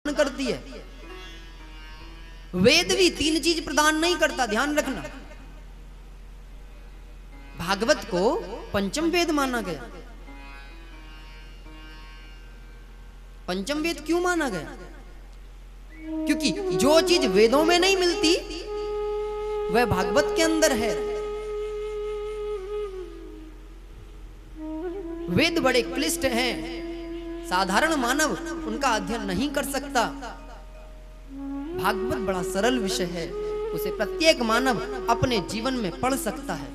करती है। वेद भी तीन चीज प्रदान नहीं करता, ध्यान रखना। भागवत को पंचम वेद माना गया। पंचम वेद क्यों माना गया? क्योंकि जो चीज वेदों में नहीं मिलती वह भागवत के अंदर है। वेद बड़े क्लिष्ट हैं, साधारण मानव उनका अध्ययन नहीं कर सकता। भागवत बड़ा सरल विषय है, उसे प्रत्येक मानव अपने जीवन में पढ़ सकता है,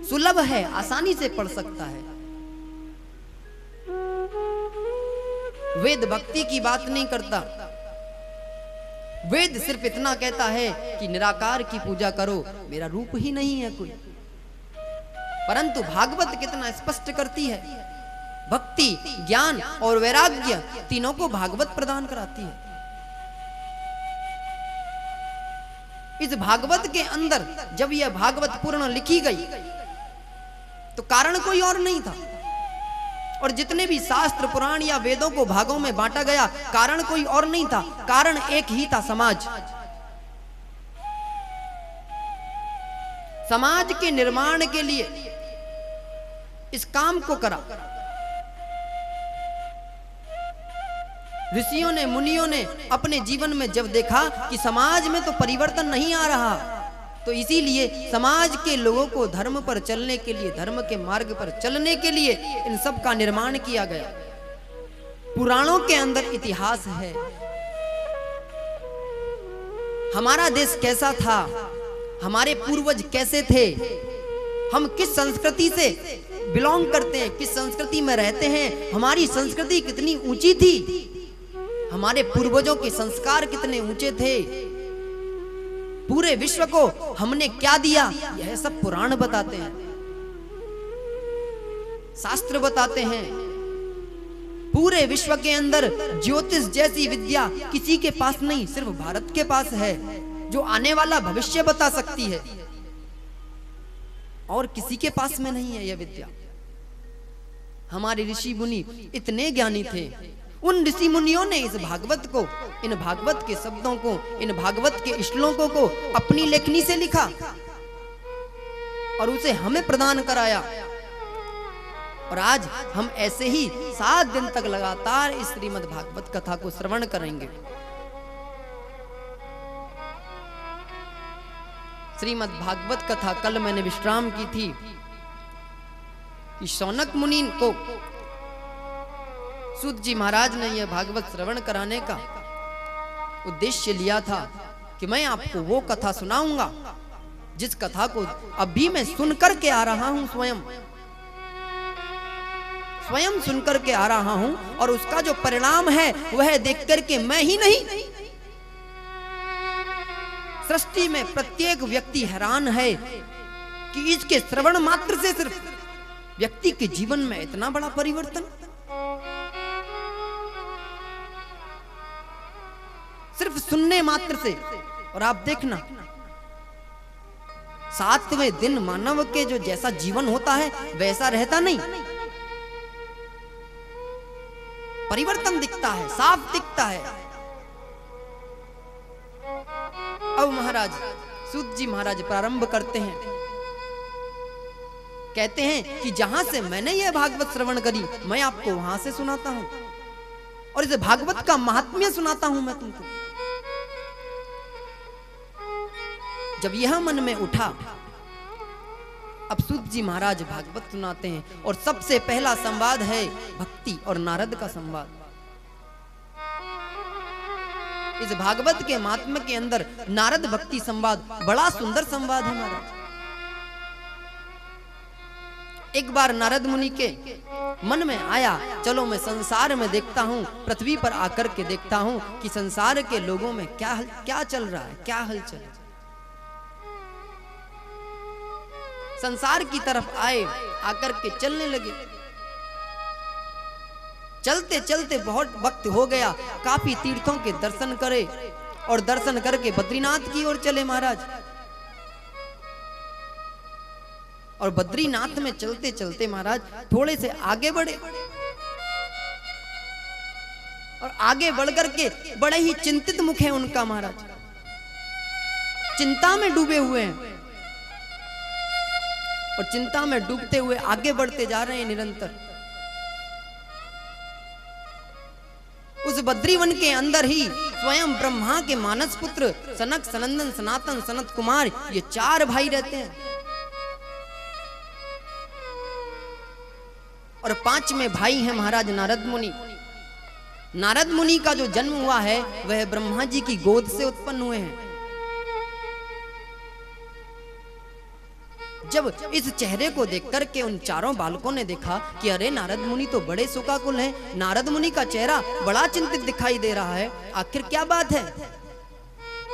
सुलभ है, आसानी से पढ़ सकता है। वेद भक्ति की बात नहीं करता। वेद सिर्फ इतना कहता है कि निराकार की पूजा करो, मेरा रूप ही नहीं है कोई। परंतु भागवत कितना स्पष्ट करती है, भक्ति, ज्ञान और वैराग्य तीनों को भागवत प्रदान कराती है। इस भागवत के अंदर जब यह भागवत पूर्ण लिखी गई तो कारण कोई और नहीं था, और जितने भी शास्त्र पुराण या वेदों को भागों में बांटा गया कारण कोई और नहीं था, कारण एक ही था, समाज। समाज के निर्माण के लिए इस काम को करा। ऋषियों ने, मुनियों ने अपने जीवन में जब देखा कि समाज में तो परिवर्तन नहीं आ रहा, तो इसीलिए समाज के लोगों को धर्म पर चलने के लिए, धर्म के मार्ग पर चलने के लिए इन सब का निर्माण किया गया। पुराणों के अंदर इतिहास है, हमारा देश कैसा था, हमारे पूर्वज कैसे थे, हम किस संस्कृति से बिलोंग करते हैं, किस संस्कृति में रहते हैं, हमारी संस्कृति कितनी ऊंची थी, हमारे पूर्वजों के संस्कार कितने ऊंचे थे, पूरे विश्व को हमने क्या दिया, यह सब पुराण बताते हैं, शास्त्र बताते हैं। पूरे विश्व के अंदर ज्योतिष जैसी विद्या किसी के पास नहीं, सिर्फ भारत के पास है, जो आने वाला भविष्य बता सकती है, और किसी के पास में नहीं है यह विद्या। हमारे ऋषि मुनि इतने ज्ञानी थे, उन ऋषि मुनियों ने इस भागवत को, इन भागवत के शब्दों को, इन भागवत के श्लोकों को अपनी लेखनी से लिखा और उसे हमें प्रदान कराया। और आज हम ऐसे ही 7 दिन तक लगातार इस श्रीमद् भागवत कथा को श्रवण करेंगे। श्रीमद् भागवत कथा कल मैंने विश्राम की थी कि शौनक मुनि को सूत जी महाराज ने यह भागवत श्रवण कराने का उद्देश्य लिया था कि मैं आपको वो कथा सुनाऊंगा जिस कथा को अभी मैं सुनकर के आ रहा हूं, स्वयं सुनकर के आ रहा हूं, और उसका जो परिणाम है वह देख करके मैं ही नहीं, सृष्टि में प्रत्येक व्यक्ति हैरान है कि इसके श्रवण मात्र से सिर्फ व्यक्ति के जीवन में इतना बड़ा परिवर्तन, सिर्फ सुनने मात्र से। और आप देखना 7वें दिन मानव के जो जैसा जीवन होता है वैसा रहता नहीं, परिवर्तन दिखता है, साफ दिखता है। अब महाराज सूत जी महाराज प्रारंभ करते हैं, कहते हैं कि जहां से मैंने यह भागवत श्रवण करी मैं आपको वहां से सुनाता हूं, और इस भागवत का महात्म्य सुनाता हूं मैं तुमको। जब यह मन में उठा, अब सूत जी महाराज भागवत सुनाते हैं, और सबसे पहला संवाद है भक्ति और नारद का संवाद। इस भागवत के महात्म्य के अंदर नारद भक्ति संवाद बड़ा सुंदर संवाद है महाराज। एक बार नारद मुनि के मन में आया, चलो मैं संसार में देखता हूं, पृथ्वी पर आकर के देखता हूं कि संसार के लोगों में क्या चल रहा है, क्या हलचल है। संसार की तरफ आए, आकर के चलने लगे। चलते चलते बहुत वक्त हो गया, काफी तीर्थों के दर्शन करे, और दर्शन करके बद्रीनाथ की ओर चले महाराज। और बद्रीनाथ में चलते चलते महाराज थोड़े से आगे बढ़े, और आगे बढ़कर के बड़े ही चिंतित मुख है उनका महाराज, चिंता में डूबे हुए हैं और चिंता में डूबते हुए आगे बढ़ते जा रहे हैं निरंतर। उस बद्रीवन के अंदर ही स्वयं ब्रह्मा के मानस पुत्र सनक, सनंदन, सनातन, सनत कुमार, ये 4 भाई रहते हैं और 5वें भाई हैं महाराज नारद मुनि। नारद मुनि का जो जन्म हुआ है वह ब्रह्मा जी की गोद से उत्पन्न हुए हैं। जब इस चेहरे को देखकर के उन 4 बालकों ने देखा कि अरे नारद मुनि तो बड़े शोकाकुल हैं, नारद मुनि का चेहरा बड़ा चिंतित दिखाई दे रहा है, आखिर क्या बात है।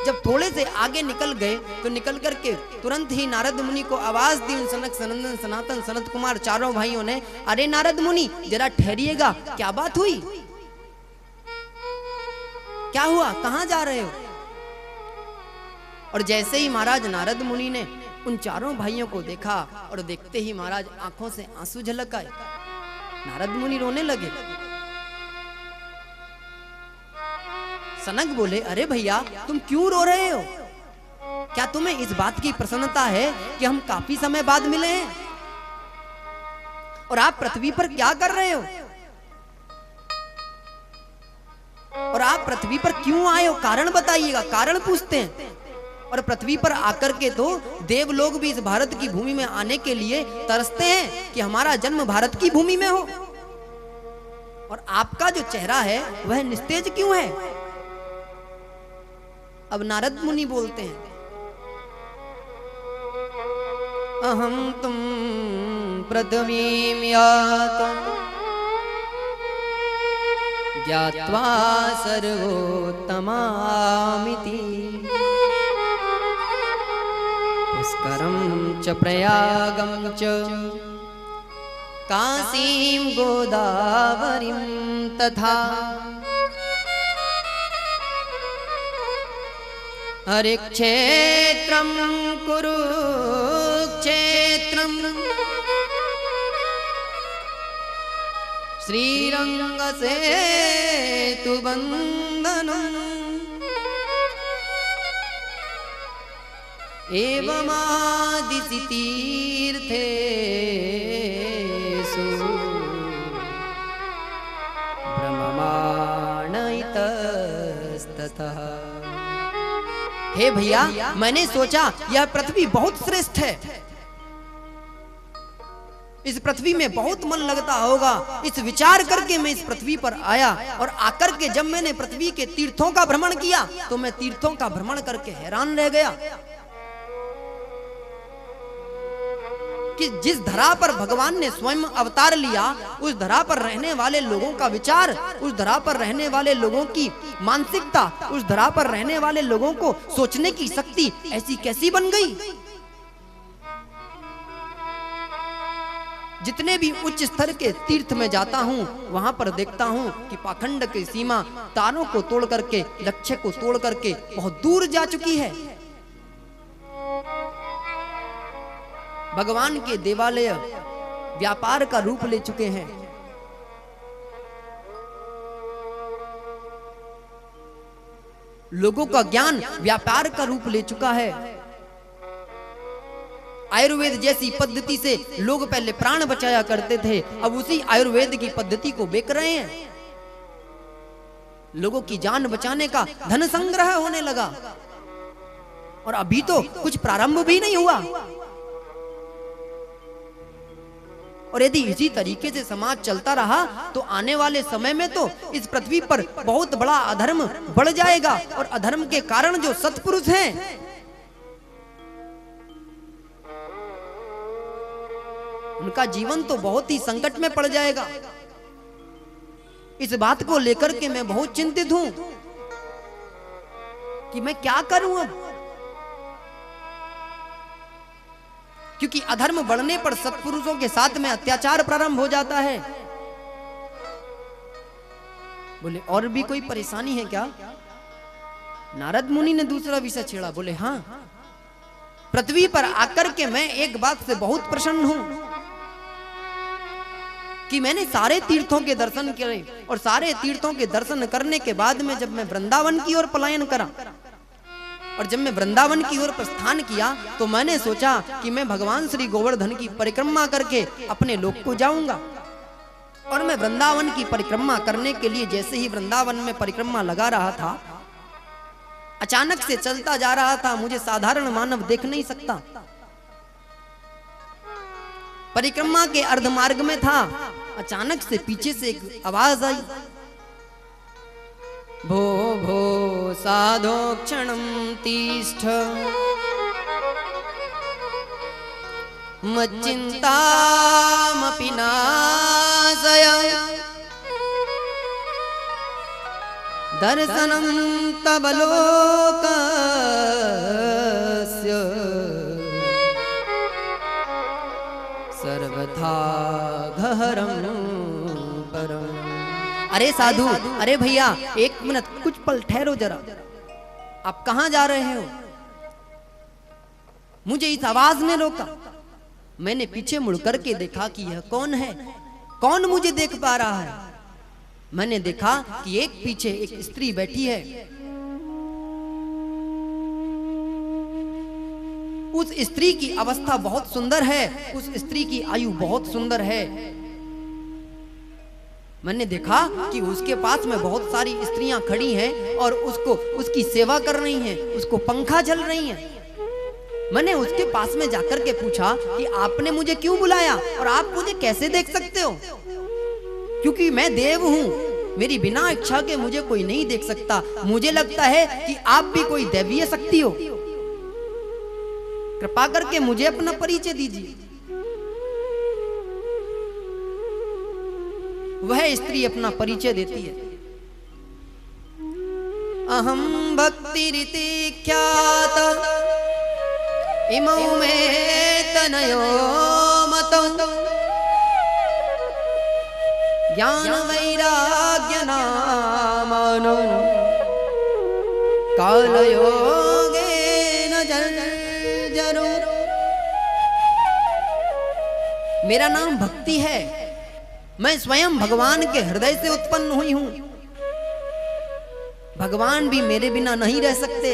जब थोड़े से आगे निकल गए तो निकल करके तुरंत ही नारद मुनि को आवाज दी उन सनक, सनंदन, सनातन, सनत कुमार 4 भाइयों ने, अरे नारद मुनि जरा ठहरिएगा, क्या बात हुई, क्या हुआ, कहां जा रहे हो। और जैसे ही महाराज नारद मुनि ने उन 4 भाइयों को देखा और देखते ही महाराज आंखों से आंसू झलक आए, नारद मुनि रोने लगे। सनक बोले, अरे भैया तुम क्यों रो रहे हो, क्या तुम्हें इस बात की प्रसन्नता है कि हम काफी समय बाद मिले हैं और आप पृथ्वी पर क्या कर रहे हो, और आप पृथ्वी पर क्यों आए हो, कारण बताइएगा। कारण पूछते हैं और पृथ्वी पर आकर के तो देव लोग भी इस भारत की भूमि में आने के लिए तरसते हैं कि हमारा जन्म भारत की भूमि में हो, और आपका जो चेहरा है वह निस्तेज क्यों है। अब नारद मुनि बोलते हैं, अहम तुम पृथ्वीं यातं ज्ञात्वा सर्वोत्तमामिति पुष्करं च प्रयागं च काशीं गोदावरीं तथा हरिक्षेत्रं कुरुक्षेत्रं श्रीरङ्गसेतुबन्धनम् एवमादिति तीर्थेषु भ्रममाण इतस्ततः। हे भैया, मैंने सोचा यह पृथ्वी बहुत श्रेष्ठ है, इस पृथ्वी में बहुत मन लगता होगा, इस विचार करके मैं इस पृथ्वी पर आया और आकर के जब मैंने पृथ्वी के तीर्थों का भ्रमण किया तो मैं तीर्थों का भ्रमण करके हैरान रह गया कि जिस धरा पर भगवान ने स्वयं अवतार लिया, उस धरा पर रहने वाले लोगों का विचार, उस धरा पर रहने वाले लोगों की मानसिकता, उस धरा पर रहने वाले लोगों को सोचने की शक्ति ऐसी कैसी बन गई। जितने भी उच्च स्तर के तीर्थ में जाता हूँ वहां पर देखता हूँ कि पाखंड की सीमा तारों को तोड़ करके, लक्ष्य को तोड़ करके बहुत दूर जा चुकी है। भगवान के देवालय व्यापार का रूप ले चुके हैं। लोगों का ज्ञान व्यापार का रूप ले चुका है। आयुर्वेद जैसी पद्धति से लोग पहले प्राण बचाया करते थे, अब उसी आयुर्वेद की पद्धति को बेच रहे हैं। लोगों की जान बचाने का धन संग्रह होने लगा और अभी तो कुछ प्रारंभ भी नहीं हुआ। और यदि इसी तरीके से समाज चलता रहा तो आने वाले समय में तो इस पृथ्वी पर बहुत बड़ा अधर्म बढ़ जाएगा और अधर्म के कारण जो सत्पुरुष हैं उनका जीवन तो बहुत ही संकट में पड़ जाएगा। इस बात को लेकर के मैं बहुत चिंतित हूं कि मैं क्या करूं अब, क्योंकि अधर्म बढ़ने पर सत्पुरुषों के साथ में अत्याचार प्रारंभ हो जाता है। बोले और भी कोई परेशानी है क्या? नारद मुनि ने दूसरा विषय छेड़ा। बोले हाँ, पृथ्वी पर आकर के मैं एक बात से बहुत प्रसन्न हूं कि मैंने सारे तीर्थों के दर्शन किए और सारे तीर्थों के दर्शन करने के बाद में जब मैं वृंदावन की ओर पलायन करा और जब मैं वृंदावन की ओर प्रस्थान किया तो मैंने सोचा कि मैं भगवान श्री गोवर्धन की परिक्रमा करके अपने लोक को जाऊंगा। और मैं वृंदावन की परिक्रमा करने के लिए जैसे ही वृंदावन में परिक्रमा लगा रहा था, अचानक से चलता जा रहा था, मुझे साधारण मानव देख नहीं सकता। परिक्रमा के अर्ध मार्ग में था, अचानक से पीछे से एक आवाज आई, भो भो साधो क्षणं तिष्ठ मच्चिन्तामपि नाशय दर्शनं तव लोकस्य सर्वथा गहरं परम्। अरे साधु, अरे भैया एक मिनट, कुछ पल ठहरो जरा, आप कहां जा रहे हो? मुझे इस आवाज ने रोका। मैंने पीछे मुड़ करके देखा कि यह कौन है, कौन मुझे देख पा रहा है। मैंने देखा कि एक पीछे एक स्त्री बैठी है। उस स्त्री की अवस्था बहुत सुंदर है, उस स्त्री की आयु बहुत सुंदर है। मैंने देखा कि उसके पास में बहुत सारी स्त्रियां खड़ी हैं और उसको उसकी सेवा कर रही हैं, उसको पंखा झल रही हैं। मैंने उसके पास में जाकर के पूछा कि आपने मुझे क्यों बुलाया और आप मुझे कैसे देख सकते हो? क्योंकि मैं देव हूं, मेरी बिना इच्छा के मुझे कोई नहीं देख सकता। मुझे लगता है कि आप भी कोई दैवीय शक्ति हो। कृपा करके मुझे अपना परिचय दीजिए। वह स्त्री अपना परिचय देती है। अहम भक्तिरिति ख्यात इमौ मे तनयो मतौ ज्ञान वैराग्य नामनो कालयोगेन जर्जरो। मेरा नाम भक्ति है, मैं स्वयं भगवान के हृदय से उत्पन्न हुई हूं। भगवान भी मेरे बिना नहीं रह सकते।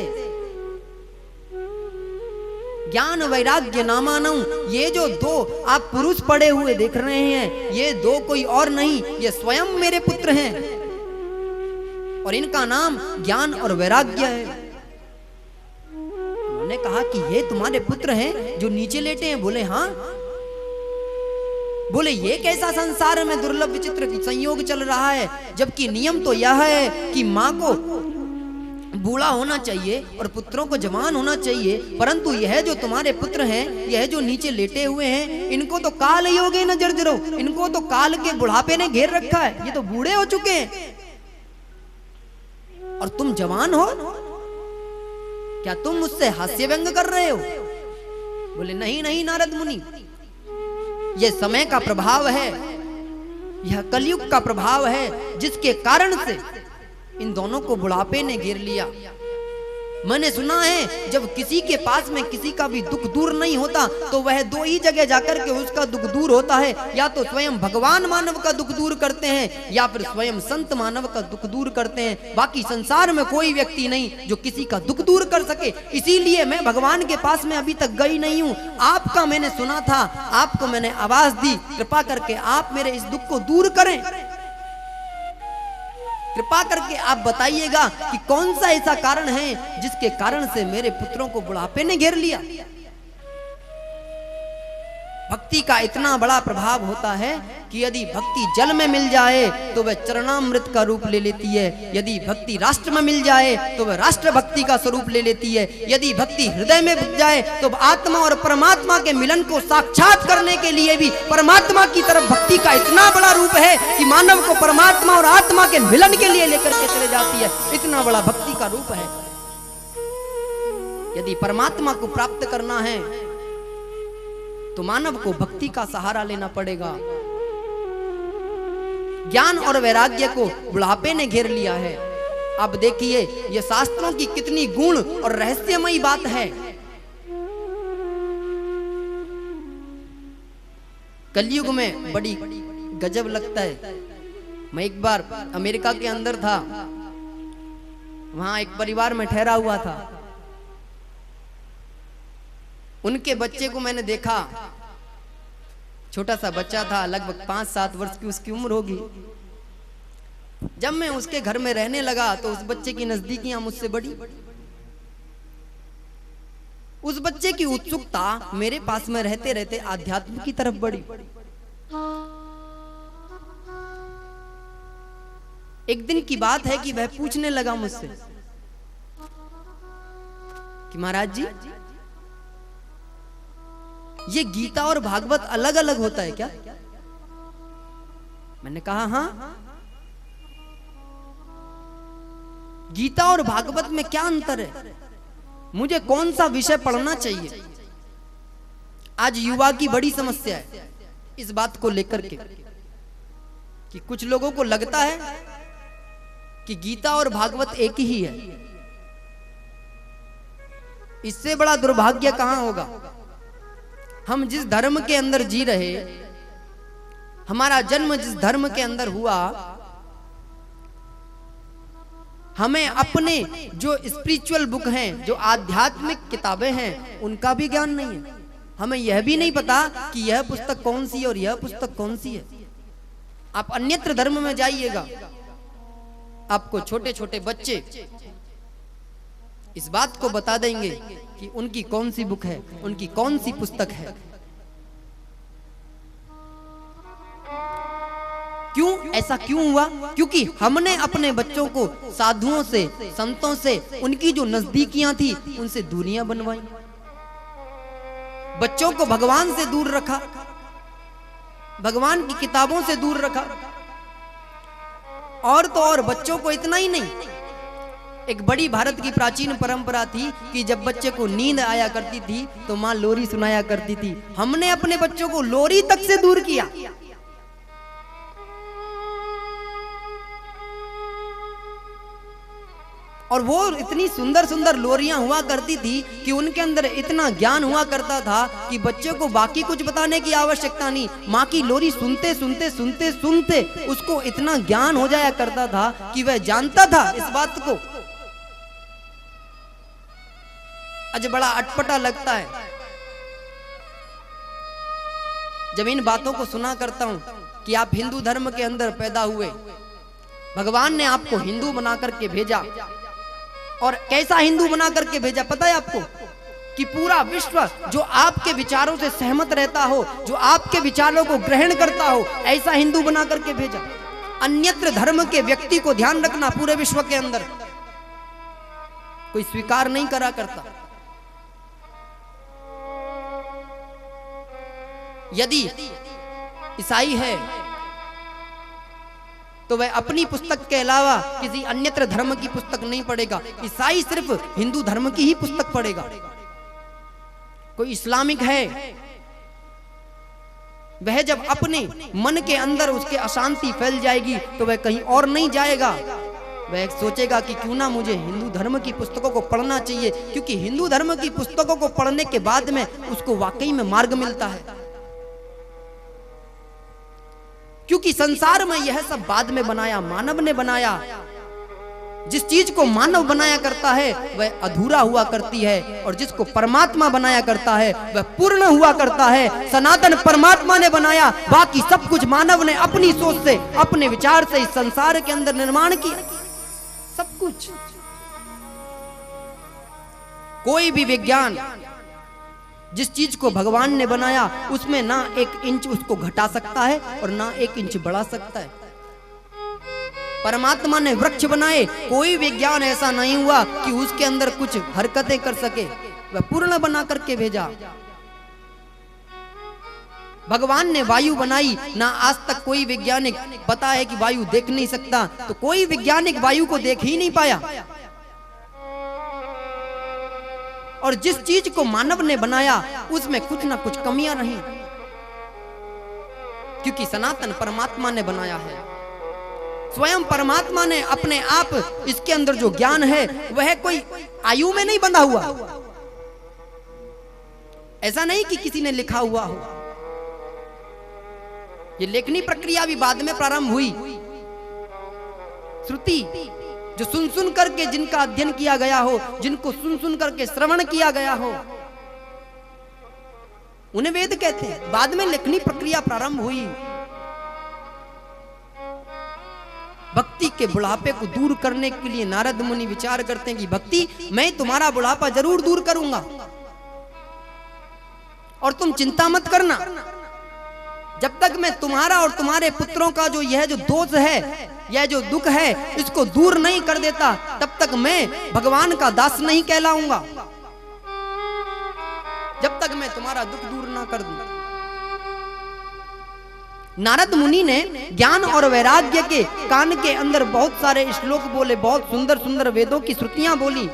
ज्ञान वैराग्य नामानम, ये जो दो आप पुरुष पड़े हुए देख रहे हैं, ये दो कोई और नहीं, ये स्वयं मेरे पुत्र हैं और इनका नाम ज्ञान और वैराग्य है। उन्होंने कहा कि ये तुम्हारे पुत्र हैं जो नीचे लेटे हैं? बोले हाँ। बोले ये कैसा संसार में दुर्लभ विचित्र संयोग चल रहा है, जबकि नियम तो यह है कि माँ को बूढ़ा होना चाहिए और पुत्रों को जवान होना चाहिए, परंतु यह जो तुम्हारे पुत्र हैं, यह जो नीचे लेटे हुए हैं, इनको तो काल योगे न जर्जरो, इनको तो काल के बुढ़ापे ने घेर रखा है। ये तो बूढ़े हो चुके हैं और तुम जवान हो। क्या तुम मुझसे हास्य व्यंग कर रहे हो? बोले नहीं नहीं नारद मुनि, यह समय का प्रभाव है, यह कलयुग का प्रभाव है, जिसके कारण से इन दोनों को बुढ़ापे ने घेर लिया। मैंने सुना है जब किसी के पास में किसी का भी दुख दूर नहीं होता तो वह दो ही जगह जाकर के उसका दुख दूर होता है, या तो स्वयं भगवान मानव का दुख दूर करते हैं या फिर स्वयं संत मानव का दुख दूर करते हैं। बाकी संसार में कोई व्यक्ति नहीं जो किसी का दुख दूर कर सके। इसीलिए मैं भगवान के पास में अभी तक गई नहीं हूँ। आपका मैंने सुना था, आपको मैंने आवाज दी, कृपा करके आप मेरे इस दुख को दूर करें। कृपा करके आप बताइएगा कि कौन सा ऐसा कारण है जिसके कारण से मेरे पुत्रों को बुढ़ापे ने घेर लिया। भक्ति का इतना बड़ा प्रभाव होता है कि यदि भक्ति जल में मिल जाए तो वह चरणामृत का रूप ले लेती है, यदि भक्ति राष्ट्र में मिल जाए तो वह राष्ट्र भक्ति का स्वरूप ले लेती है, यदि भक्ति हृदय में मिल जाए तो आत्मा और परमात्मा के मिलन को साक्षात करने के लिए भी परमात्मा की तरफ भक्ति का इतना बड़ा रूप है कि मानव को परमात्मा और आत्मा के मिलन के लिए लेकर के चले जाती है। इतना बड़ा भक्ति का रूप है। यदि परमात्मा को प्राप्त करना है तो मानव को भक्ति का सहारा लेना पड़ेगा। ज्ञान और वैराग्य को बुढ़ापे ने घेर लिया है। अब देखिए ये शास्त्रों की कितनी गुण और रहस्यमयी बात है। कलयुग में बड़ी गजब लगता है। मैं एक बार अमेरिका के अंदर था, वहां एक परिवार में ठहरा हुआ था। उनके बच्चे को मैंने देखा, छोटा सा बच्चा था, लगभग 5-7 वर्ष की उसकी उम्र होगी। जब मैं उसके घर में रहने लगा तो उस बच्चे की नजदीकियां मुझसे बढ़ी। उस बच्चे की उत्सुकता मेरे पास में रहते रहते आध्यात्म की तरफ बढ़ी। एक दिन की बात है कि वह पूछने लगा मुझसे कि महाराज जी, ये गीता और भागवत अलग अलग होता है क्या? मैंने कहा हाँ। गीता और भागवत में क्या अंतर है? मुझे कौन सा विषय पढ़ना चाहिए? आज युवा की बड़ी समस्या है इस बात को लेकर के कि कुछ लोगों को लगता है कि गीता और भागवत एक ही है। इससे बड़ा दुर्भाग्य कहां होगा? हम जिस धर्म के अंदर जी रहे, हमारा जन्म जिस धर्म के अंदर हुआ, हमें अपने जो स्पिरिचुअल बुक हैं, जो आध्यात्मिक किताबें हैं, उनका भी ज्ञान नहीं है। हमें यह भी नहीं पता कि यह पुस्तक कौन सी है और यह पुस्तक कौन सी है। आप अन्यत्र धर्म में जाइएगा, आपको छोटे छोटे बच्चे इस बात को बता देंगे कि उनकी कौन सी बुक है, उनकी कौन सी पुस्तक है। क्यों ऐसा क्यों हुआ? क्योंकि हमने अपने बच्चों को साधुओं से, संतों से, उनकी जो नजदीकियां थी उनसे दूरियां बनवाई। बच्चों को भगवान से दूर रखा, भगवान की किताबों से दूर रखा। और तो और बच्चों को इतना ही नहीं, एक बड़ी भारत की प्राचीन परंपरा थी कि जब बच्चे को नींद आया करती थी तो मां लोरी सुनाया करती थी। हमने अपने बच्चों को लोरी तक से दूर किया। और वो इतनी सुंदर सुंदर लोरियां हुआ करती थी कि उनके अंदर इतना ज्ञान हुआ करता था कि बच्चे को बाकी कुछ बताने की आवश्यकता नहीं। माँ की लोरी सुनते सुनते सुनते सुनते उसको इतना ज्ञान हो जाया करता था कि वह जानता था इस बात को। आज बड़ा अटपटा लगता है जब इन बातों को सुना करता हूं कि आप हिंदू धर्म के अंदर पैदा हुए, भगवान ने आपको हिंदू बना करके भेजा। और कैसा हिंदू बना करके भेजा पता है आपको? कि पूरा विश्व जो आपके विचारों से सहमत रहता हो, जो आपके विचारों को ग्रहण करता हो, ऐसा हिंदू बना करके भेजा। अन्यत्र धर्म के व्यक्ति को ध्यान रखना, पूरे विश्व के अंदर कोई स्वीकार नहीं करा करता। यदि ईसाई है तो वह अपनी पुस्तक के अलावा किसी अन्यत्र धर्म की पुस्तक नहीं पढ़ेगा। ईसाई सिर्फ हिंदू धर्म की ही पुस्तक पढ़ेगा। कोई इस्लामिक है, वह जब अपने मन के अंदर उसके अशांति फैल जाएगी तो वह कहीं और नहीं जाएगा। वह सोचेगा कि क्यों ना मुझे हिंदू धर्म की पुस्तकों को पढ़ना चाहिए, क्योंकि हिंदू धर्म की पुस्तकों को पढ़ने के बाद में उसको वाकई में मार्ग मिलता है। क्योंकि संसार में यह सब बाद में बनाया, मानव ने बनाया। जिस चीज को मानव बनाया करता है वह अधूरा हुआ करती है, और जिसको परमात्मा बनाया करता है वह पूर्ण हुआ करता है। सनातन परमात्मा ने बनाया, बाकी सब कुछ मानव ने अपनी सोच से, अपने विचार से इस संसार के अंदर निर्माण किया। सब कुछ, कोई भी विज्ञान जिस चीज को भगवान ने बनाया उसमें ना 1 इंच उसको घटा सकता है और ना 1 इंच बढ़ा सकता है। परमात्मा ने वृक्ष बनाए, कोई विज्ञान ऐसा नहीं हुआ कि उसके अंदर कुछ हरकतें कर सके, वह पूर्ण बना करके भेजा। भगवान ने वायु बनाई, ना आज तक कोई वैज्ञानिक पता है कि वायु देख नहीं सकता, तो कोई वैज्ञानिक वायु को देख ही नहीं पाया। और जिस चीज को मानव ने बनाया उसमें कुछ ना कुछ कमियां रही, क्योंकि सनातन परमात्मा ने बनाया है। स्वयं परमात्मा ने अपने आप इसके अंदर जो ज्ञान है वह कोई आयु में नहीं बंधा हुआ। ऐसा नहीं कि किसी ने लिखा हुआ हो। ये लेखनी प्रक्रिया भी बाद में प्रारंभ हुई। श्रुति जो सुन सुन करके जिनका अध्ययन किया गया हो, जिनको सुन सुन करके श्रवण किया गया हो, उन्हें वेद कहते हैं। बाद में लेखनी प्रक्रिया प्रारंभ हुई। भक्ति के बुढ़ापे को दूर करने के लिए नारद मुनि विचार करते हैं कि भक्ति, मैं तुम्हारा बुढ़ापा जरूर दूर करूंगा और तुम चिंता मत करना। जब तक मैं तुम्हारा और तुम्हारे पुत्रों का यह जो दोष है, यह जो दुख है, इसको दूर नहीं कर देता, तब तक मैं भगवान का दास नहीं कहलाऊंगा, जब तक मैं तुम्हारा दुख दूर ना कर दूं। नारद मुनि ने ज्ञान और वैराग्य के कान के अंदर बहुत सारे श्लोक बोले, बहुत सुंदर सुंदर वेदों की श्रुतियां बोली,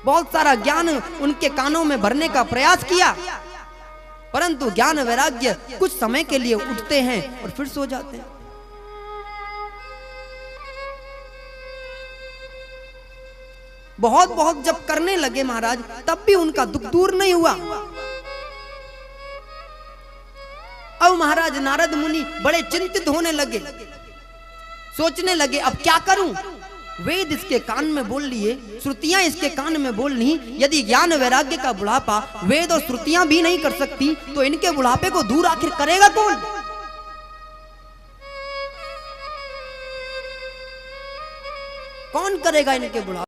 बहुत सारा ज्ञान उनके कानों में भरने का प्रयास किया, परंतु ज्ञान वैराग्य कुछ समय के लिए उठते हैं और फिर सो जाते हैं। बहुत बहुत जब करने लगे महाराज, तब भी उनका दुख दूर नहीं हुआ। अब महाराज नारद मुनि बड़े चिंतित होने लगे, सोचने लगे अब क्या करूं। वेद इसके कान में बोल लिए, श्रुतियां इसके कान में बोल ली, यदि ज्ञान वैराग्य का बुढ़ापा वेद और श्रुतियां भी नहीं कर सकती तो इनके बुढ़ापे को दूर आखिर करेगा कौन? कौन करेगा इनके बुढ़ापे